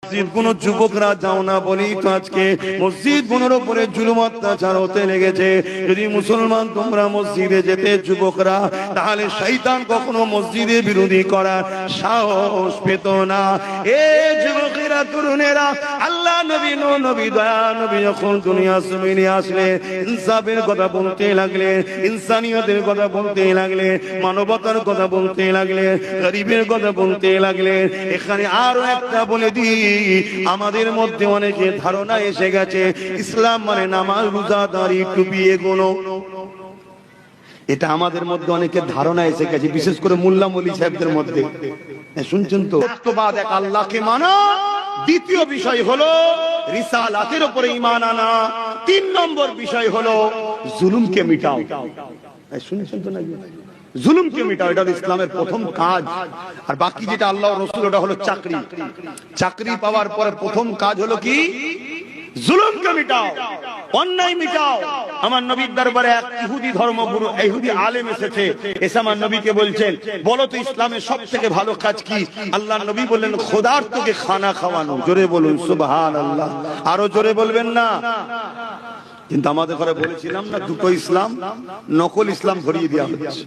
মসজিদ কোন যুবকরা যাও না বলি তো আজকে মসজিদ গুলোর উপরে জুলুম অত্যাচার হতে লেগেছে। যদি মুসলমান তোমরা মসজিদে যেতে যুবকরা, তাহলে শয়তান কখনো মসজিদের বিরোধী করার সাহস পেত না। এ যুবকেরা, তরুণেরা, আল্লাহ নবী নবী দয়া নবী যখন দুনিয়া জমিনে আসলে ইনসাফের কথা বলতে লাগলে, ইনসানিয়তের কথা বলতে লাগলে, মানবতার কথা বলতে লাগলে, গরিবের কথা বলতে লাগলে। এখানে আরো একটা বলে দিই, আমাদের মধ্যে অনেকে ধারণা এসে গেছে ইসলাম মানে নামাজ, রোজা, দাড়ি, টুপি, এগুলো। এটা আমাদের মধ্যে অনেকের ধারণা এসে গেছে, বিশেষ করে মোল্লা মৌলী সাহেবদের মধ্যে। শুনছেন তো? একবার এক আল্লাহকে মানা, দ্বিতীয় বিষয় হলো রিসালাতের উপরে ঈমান আনা, 3 নম্বর বিষয় হলো জুলুমকে মিটাও। শুনছেন তো নাকি? জুলুমকে মিটাও, এটা ইসলামের প্রথম কাজ। আর বাকি যেটা আল্লাহ রাসূল, ওটা হলো চাকরি। চাকরি পাওয়ার পরে প্রথম কাজ হলো কি? জুলুমকে মিটাও, অন্যায় মিটাও। আমার নবীর দরবারে এক ইহুদি ধর্মগুরু, ইহুদি আলেম এসেছে। এসে আমার নবীকে বলছেন, বলো তো ইসলামের সবথেকে ভালো কাজ কি? আল্লাহর নবী বললেন, খোদার তোকে খানা খাওয়ানো। জোরে বলুন সুবহানাল্লাহ। আরো জোরে বলবেন না? কিন্তু আমাদের ঘরে বলেছিলাম না, দুটো ইসলাম, নকল ইসলাম ধরিয়ে দেওয়া হচ্ছে।